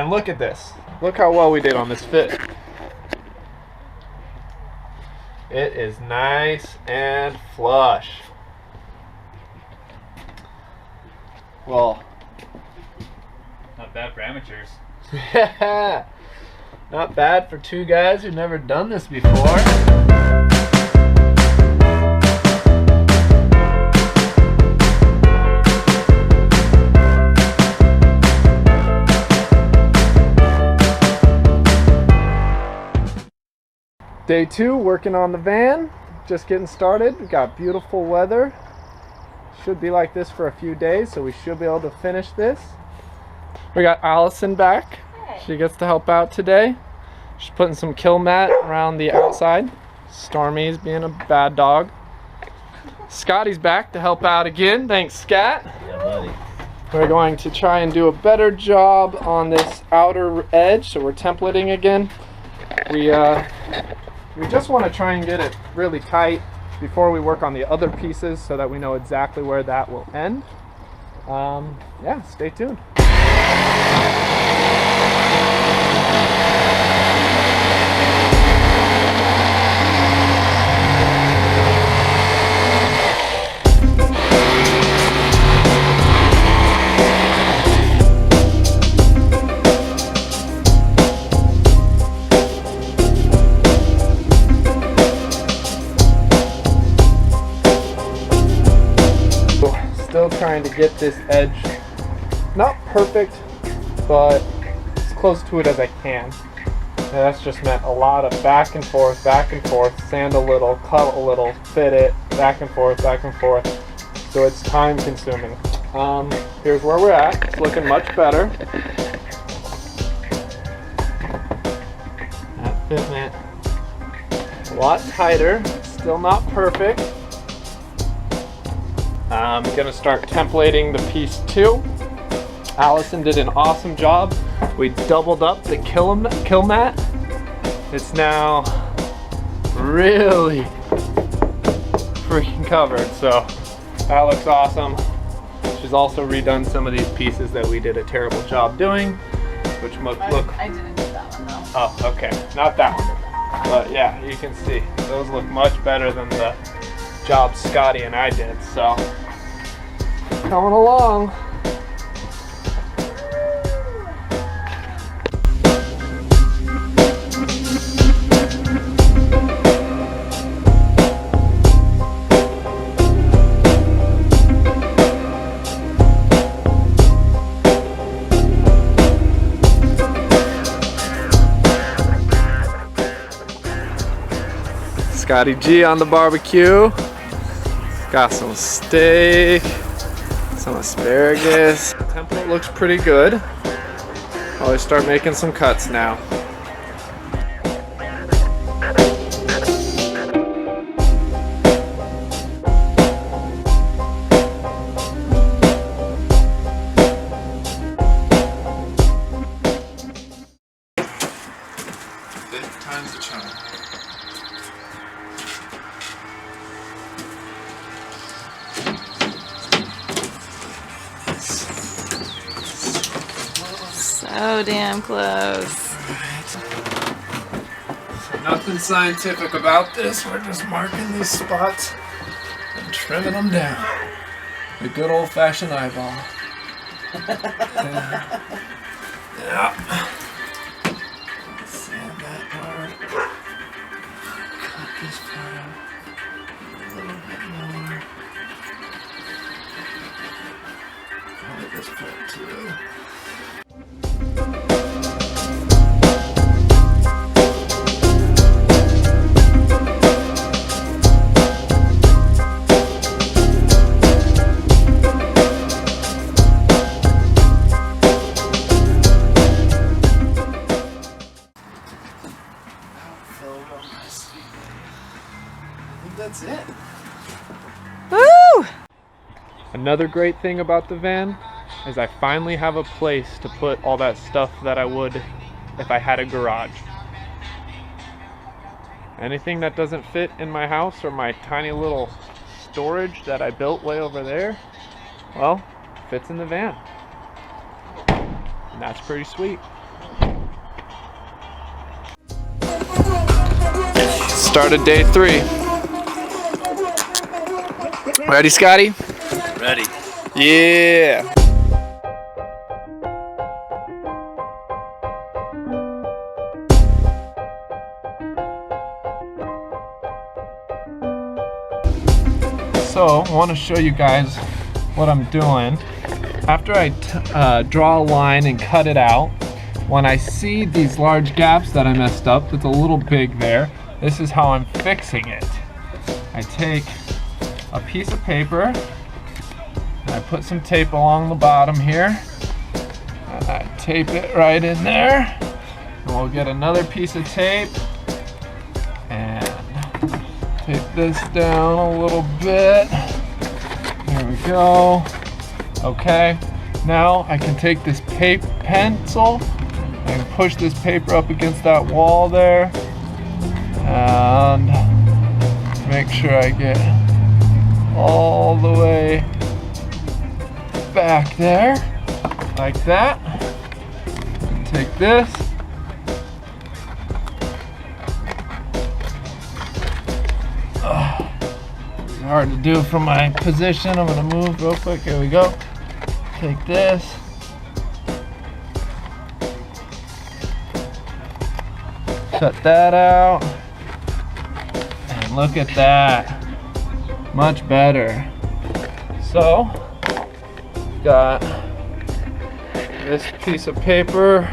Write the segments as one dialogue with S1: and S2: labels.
S1: And look at this. Look how well we did on this fit. It is nice and flush. Well,
S2: not bad for amateurs.
S1: Yeah, not bad for two guys who've never done this before. Day 2, working on the van, just getting started. We've got beautiful weather. Should be like this for a few days, so we should be able to finish this. We got Allison back.
S3: Hey.
S1: She gets to help out today. She's putting some kill mat around the outside. Stormy's being a bad dog. Scotty's back to help out again. Thanks, Scat.
S2: Yeah, buddy.
S1: We're going to try and do a better job on this outer edge, so we're templating again. We just want to try and get it really tight before we work on the other pieces so that we know exactly where that will end. Yeah, stay tuned. Still trying to get this edge not perfect, but as close to it as I can. And that's just meant a lot of back and forth, sand a little, cut a little, fit it, back and forth, so it's time consuming. Here's where we're at. It's looking much better. That fit meant a lot tighter, still not perfect. I'm gonna start templating the piece 2. Allison did an awesome job. We doubled up the kill mat. It's now really freaking covered, so that looks awesome. She's also redone some of these pieces that we did a terrible job doing, which look.
S3: I didn't do that one though.
S1: Oh, okay, not that one. But yeah, you can see those look much better than the job Scotty and I did. So coming along. Scotty G on the barbecue. Got some steak, some asparagus. The template looks pretty good. I'll start making some cuts now. Time's the charm.
S3: So damn close.
S1: Nothing scientific about this. We're just marking these spots and trimming them down. The good old-fashioned eyeball. Yeah. Sand that part. Cut this part out a little bit more. Cut this part too. That's it.
S3: Woo!
S1: Another great thing about the van is I finally have a place to put all that stuff that I would if I had a garage. Anything that doesn't fit in my house or my tiny little storage that I built way over there, well, fits in the van. And that's pretty sweet. Start of day 3. Ready, Scotty?
S2: Ready.
S1: Yeah. So, I want to show you guys what I'm doing. After I draw a line and cut it out, when I see these large gaps that I messed up, it's a little big there, this is how I'm fixing it. I take a piece of paper, and I put some tape along the bottom here, and I tape it right in there, and we'll get another piece of tape, and tape this down a little bit. There we go. Okay, now I can take this pencil and push this paper up against that wall there, and make sure I get all the way back there, like that. And take this. Hard to do from my position. I'm gonna move real quick. Here we go. Take this. Cut that out. And look at that. Much better. So, got this piece of paper.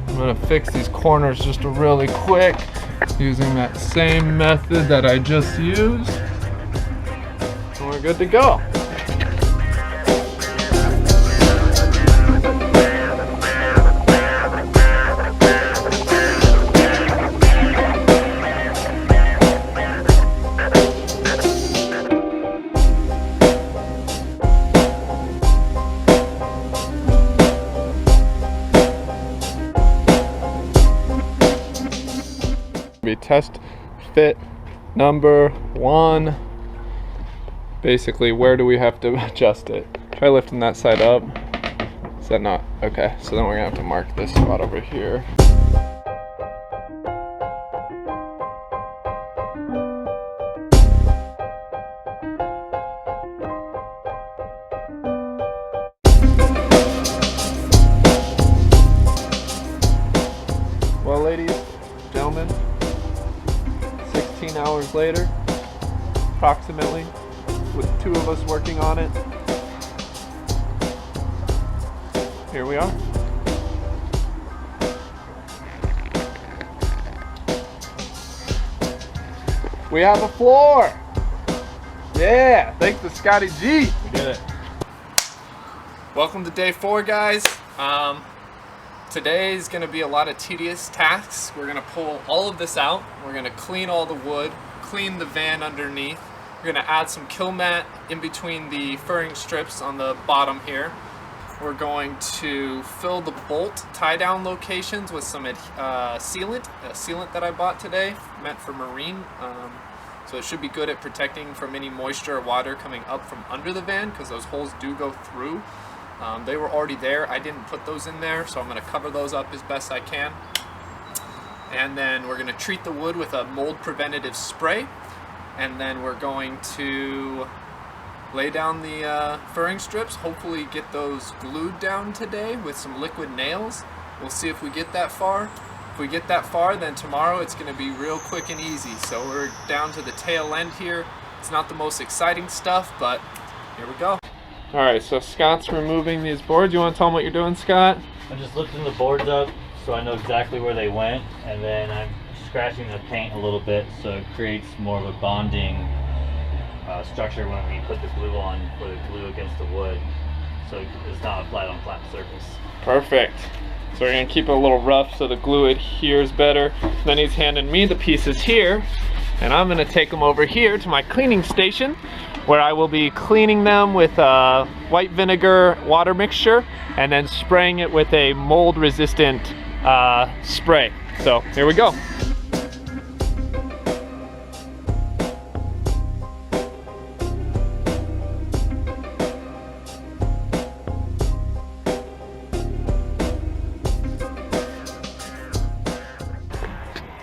S1: I'm gonna fix these corners just really quick using that same method that I just used. And we're good to go. Test fit number 1. Basically, where do we have to adjust it? Try lifting that side up. Is that not? Okay, so then we're gonna have to mark this spot over here. Well, ladies, gentlemen, 16 hours later, approximately, with 2 of us working on it. Here we are. We have a floor! Yeah, thanks to Scotty G.
S2: We did it.
S1: Welcome to day 4, guys. Today is going to be a lot of tedious tasks. We're going to pull all of this out. We're going to clean all the wood, clean the van underneath. We're going to add some kill mat in between the furring strips on the bottom here. We're going to fill the bolt tie-down locations with some sealant, a sealant that I bought today, meant for marine. So it should be good at protecting from any moisture or water coming up from under the van, because those holes do go through. They were already there. I didn't put those in there, so I'm going to cover those up as best I can. And then we're going to treat the wood with a mold preventative spray. And then we're going to lay down the furring strips, hopefully get those glued down today with some liquid nails. We'll see if we get that far. If we get that far, then tomorrow it's going to be real quick and easy. So we're down to the tail end here. It's not the most exciting stuff, but here we go. Alright, so Scott's removing these boards. You want to tell them what you're doing, Scott?
S2: I'm just lifting the boards up so I know exactly where they went, and then I'm scratching the paint a little bit so it creates more of a bonding structure when we put the glue on, or the glue against the wood, so it's not a flat-on-flat surface.
S1: Perfect. So we're going to keep it a little rough so the glue adheres better. Then he's handing me the pieces here, and I'm going to take them over here to my cleaning station, where I will be cleaning them with a white vinegar water mixture and then spraying it with a mold resistant spray. So here we go.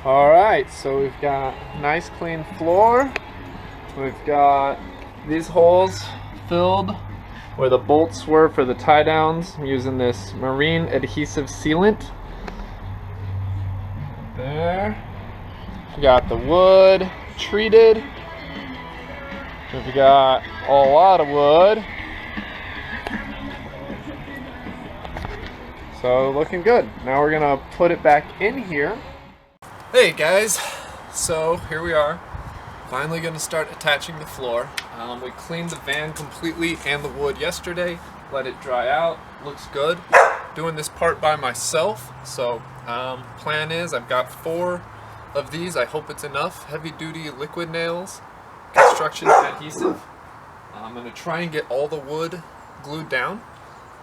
S1: Alright, so we've got nice clean floor. We've got these holes filled where the bolts were for the tie downs. I'm using this marine adhesive sealant. There. We got the wood treated. We've got a lot of wood. So looking good. Now we're gonna put it back in here. Hey guys, so here we are. Finally gonna start attaching the floor. We cleaned the van completely and the wood yesterday. Let it dry out. Looks good. Doing this part by myself. So plan is I've got 4 of these. I hope it's enough. Heavy duty liquid nails. Construction adhesive. I'm gonna try and get all the wood glued down.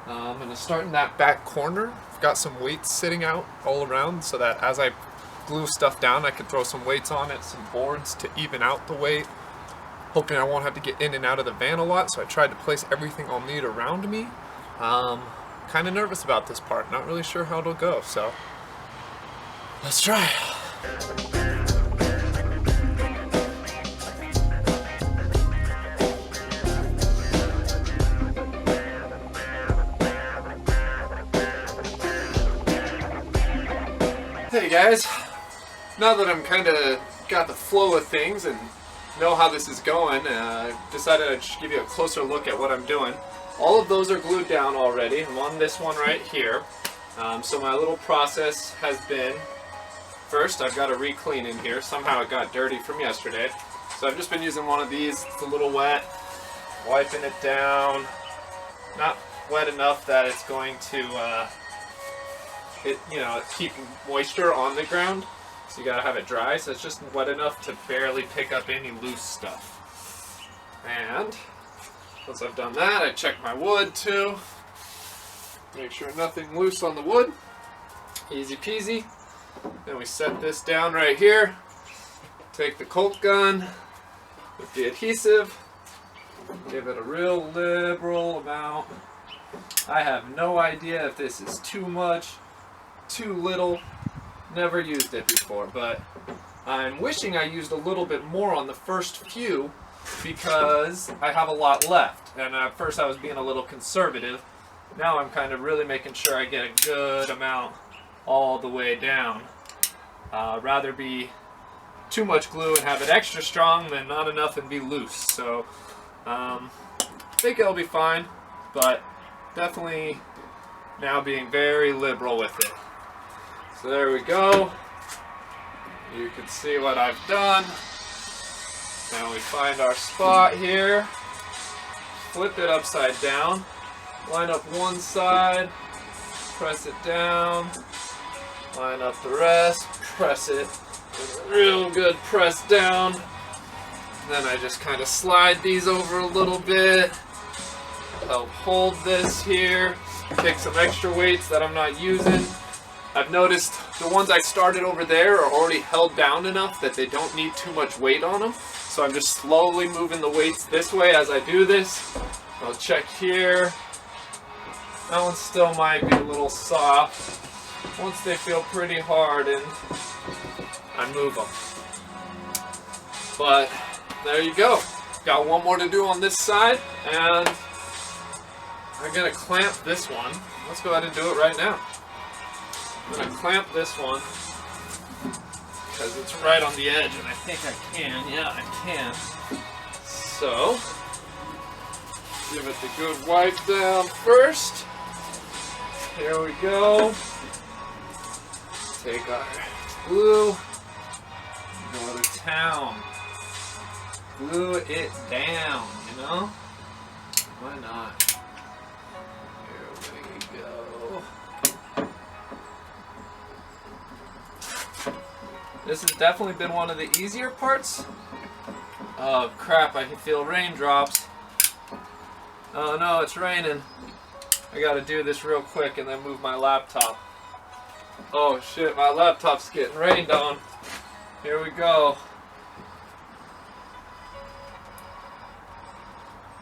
S1: I'm gonna start in that back corner. I've got some weights sitting out all around so that as I glue stuff down I can throw some weights on it, some boards to even out the weight. Hoping I won't have to get in and out of the van a lot, so I tried to place everything I'll need around me. Kind of nervous about this part, not really sure how it'll go, so let's try. Hey guys, now that I'm kind of got the flow of things and know how this is going, I decided I'd just give you a closer look at what I'm doing. All of those are glued down already. I'm on this one right here. So my little process has been, first I've got a re-clean in here. Somehow it got dirty from yesterday. So I've just been using one of these. It's a little wet. Wiping it down. Not wet enough that it's going to keep moisture on the ground. So you gotta have it dry, so it's just wet enough to barely pick up any loose stuff. And once I've done that, I check my wood too. Make sure nothing loose on the wood. Easy peasy. Then we set this down right here. Take the Colt gun with the adhesive. Give it a real liberal amount. I have no idea if this is too much, too little. Never used it before, but I'm wishing I used a little bit more on the first few because I have a lot left. And at first I was being a little conservative. Now I'm kind of really making sure I get a good amount all the way down. Rather be too much glue and have it extra strong than not enough and be loose. So I think it'll be fine, but definitely now being very liberal with it. So there we go. You can see what I've done. Now we find our spot here. Flip it upside down. Line up one side. Press it down. Line up the rest. Press it. Real good press down. And then I just kind of slide these over a little bit. Help hold this here. Take some extra weights that I'm not using. I've noticed the ones I started over there are already held down enough that they don't need too much weight on them. So I'm just slowly moving the weights this way as I do this. I'll check here. That one still might be a little soft. Once they feel pretty hard, and I move them. But there you go. Got one more to do on this side, and I'm gonna clamp this one. Let's go ahead and do it right now. I'm going to clamp this one because it's right on the edge, and I think I can. Yeah, I can. So, give it the good wipe down first. Here we go. Take our glue. Go to town. Glue it down, you know? Why not? Here we go. This has definitely been one of the easier parts. Oh crap, I can feel raindrops. Oh no, it's raining. I gotta do this real quick and then move my laptop. Oh shit, my laptop's getting rained on. Here we go.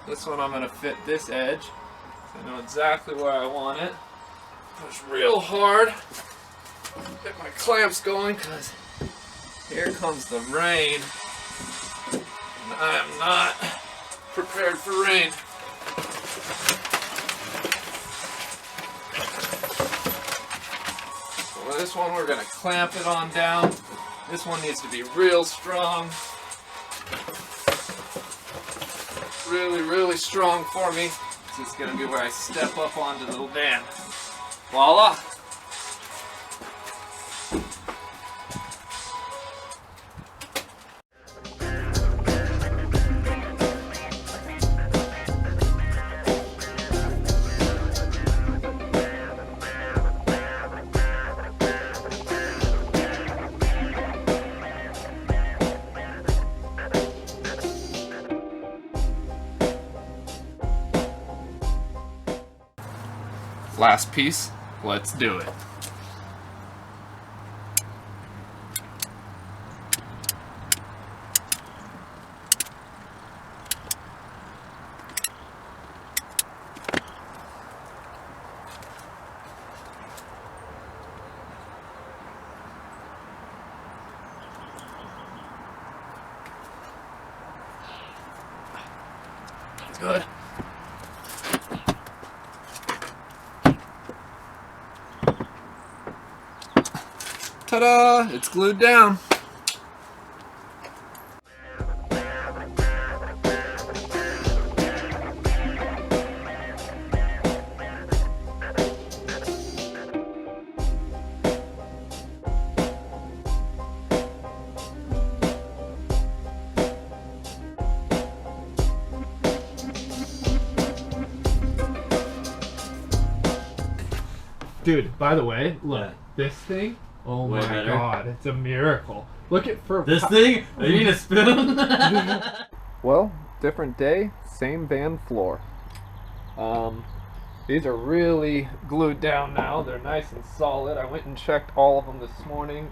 S1: This one I'm gonna fit this edge. I know exactly where I want it. Push real hard. Get my clamps going because Here comes the rain. And I am not prepared for rain. So with this one, we're gonna clamp it on down. This one needs to be real strong. Really, really strong for me. This is gonna be where I step up onto the van. Voila! Last piece, let's do it. Good. Ta-da! It's glued down. Dude, by the way, look, this thing, oh
S2: Way
S1: my
S2: better.
S1: god, it's a miracle. Look at for
S2: This thing? You need a spoon?
S1: Well, different day, same van floor. These are really glued down now. They're nice and solid. I went and checked all of them this morning,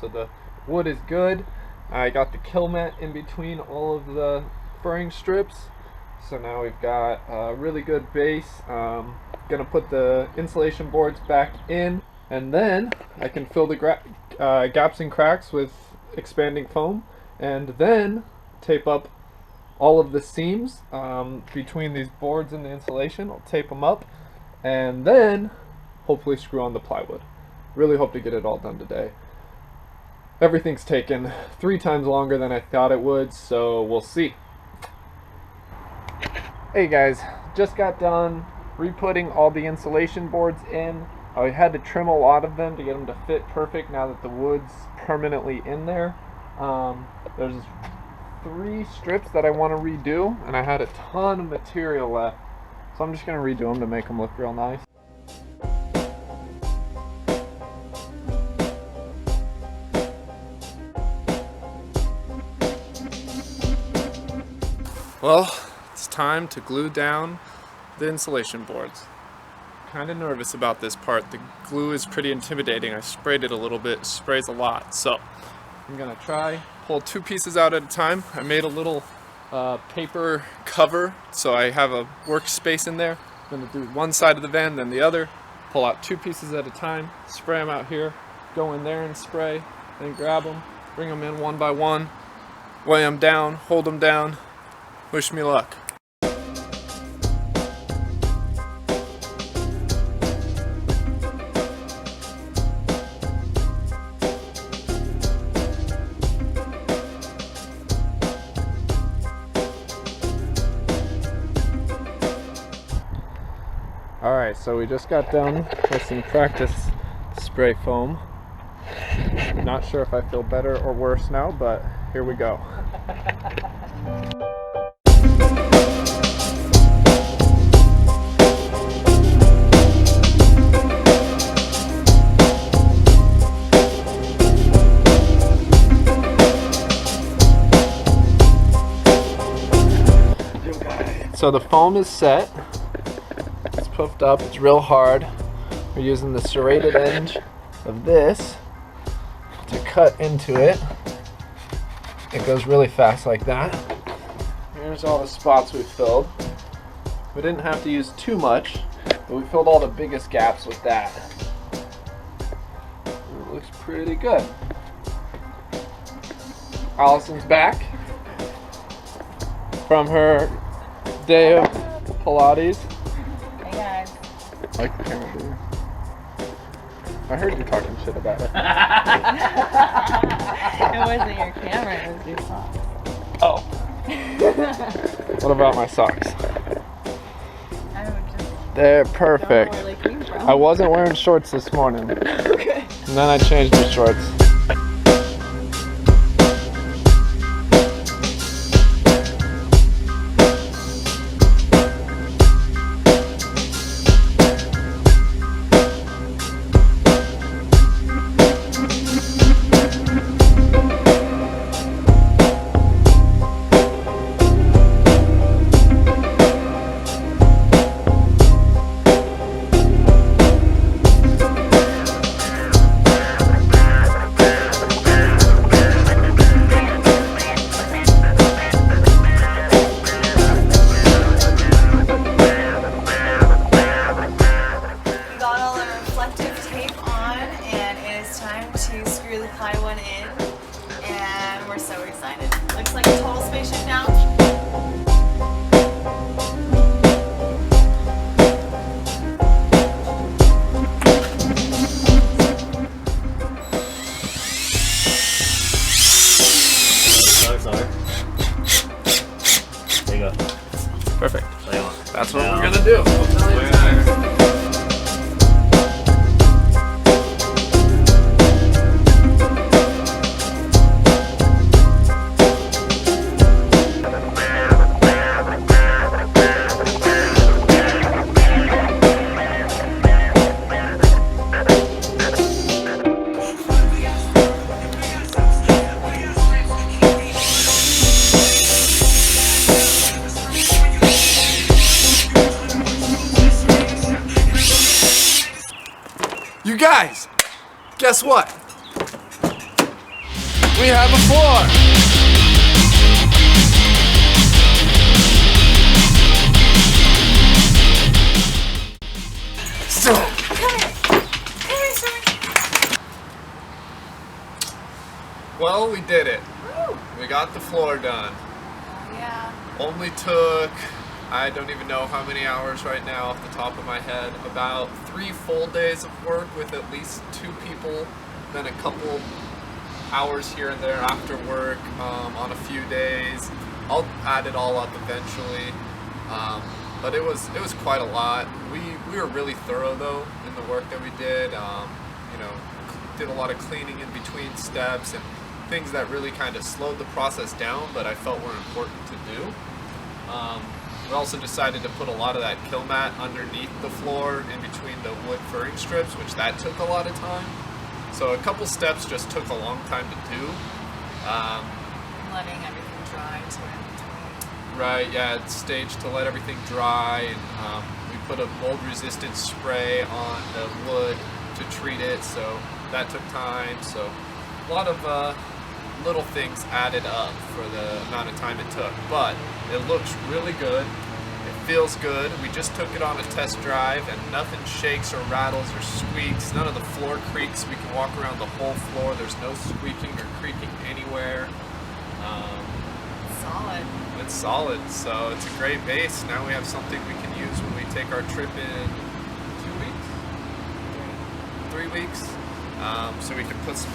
S1: so the wood is good. I got the kill mat in between all of the furring strips, so now we've got a really good base. Gonna put the insulation boards back in, and then I can fill the gaps and cracks with expanding foam, and then tape up all of the seams between these boards and the insulation. I'll tape them up, and then hopefully screw on the plywood. Really hope to get it all done today. Everything's taken 3 times longer than I thought it would, so we'll see. Hey guys, just got done re-putting all the insulation boards in. I had to trim a lot of them to get them to fit perfect now that the wood's permanently in there. There's 3 strips that I want to redo, and I had a ton of material left, so I'm just going to redo them to make them look real nice. Well, it's time to glue down the insulation boards. Kind of nervous about this part. The glue is pretty intimidating. I sprayed it a little bit, it sprays a lot. So I'm gonna try pull 2 pieces out at a time. I made a little paper cover, so I have a workspace in there. I'm gonna do one side of the van, then the other. Pull out 2 pieces at a time, spray them out here, go in there and spray, then grab them, bring them in one by one, weigh them down, hold them down. Wish me luck. Alright, so we just got done with some practice spray foam. Not sure if I feel better or worse now, but here we go. So the foam is set. It's puffed up, it's real hard. We're using the serrated edge of this to cut into it. It goes really fast like that. Here's all the spots we filled. We didn't have to use too much, but we filled all the biggest gaps with that. It looks pretty good. Allison's back from her day of Pilates.
S3: Hey guys.
S1: Like the camera, dude. I heard you talking shit about it.
S3: It wasn't your camera, it was your socks.
S1: Oh. What about my socks?
S3: I would just
S1: They're
S3: don't know
S1: perfect.
S3: where they came from.
S1: I wasn't wearing shorts this morning.
S3: Okay.
S1: And then I changed the shorts. Perfect. That's what we're gonna do. You guys, guess what? We have a floor. So, well, we did it.
S3: Woo.
S1: We got the floor done.
S3: Yeah.
S1: Only took, I don't even know how many hours right now off the top of my head, about 3 full days of work with at least 2 people, then a couple hours here and there after work on a few days. I'll add it all up eventually, but it was quite a lot. We were really thorough though in the work that we did. You know, did a lot of cleaning in between steps and things that really kind of slowed the process down, but I felt were important to do. We also decided to put a lot of that kill mat underneath the floor in between the wood furring strips, which that took a lot of time. So a couple steps just took a long time to do.
S3: Letting everything dry too in between.
S1: Right, yeah, it's staged to let everything dry, and we put a mold resistant spray on the wood to treat it, so that took time. So a lot of little things added up for the amount of time it took, but it looks really good. It feels good. We just took it on a test drive and nothing shakes or rattles or squeaks. None of the floor creaks. We can walk around the whole floor. There's no squeaking or creaking anywhere.
S3: Solid.
S1: It's solid, so it's a great base. Now we have something we can use when we take our trip in 2 weeks? 3 weeks. So we can put some,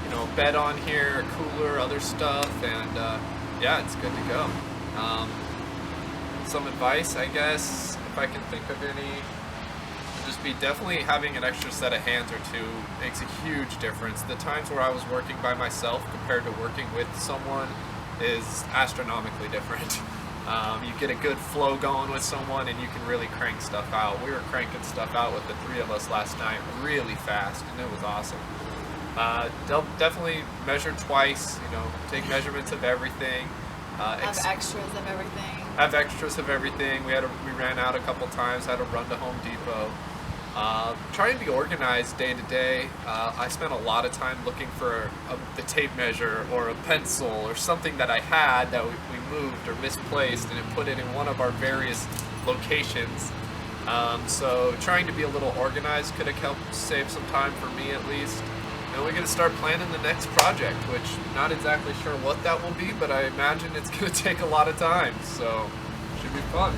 S1: you know, bed on here, cooler, other stuff, and yeah, it's good to go. Some advice, I guess, if I can think of any, would just be definitely having an extra set of hands or two makes a huge difference. The times where I was working by myself compared to working with someone is astronomically different. You get a good flow going with someone and you can really crank stuff out. We were cranking stuff out with the 3 of us last night really fast, and it was awesome. Definitely measure twice, you know, take measurements of everything.
S3: Have extras of everything.
S1: Have extras of everything. We ran out a couple times, had to run to Home Depot. Try and be organized day to day. I spent a lot of time looking for the tape measure or a pencil or something that I had that we moved or misplaced, and put it in one of our various locations. So trying to be a little organized could have helped save some time for me at least. Now we're gonna start planning the next project, which not exactly sure what that will be, but I imagine it's gonna take a lot of time, so should be fun.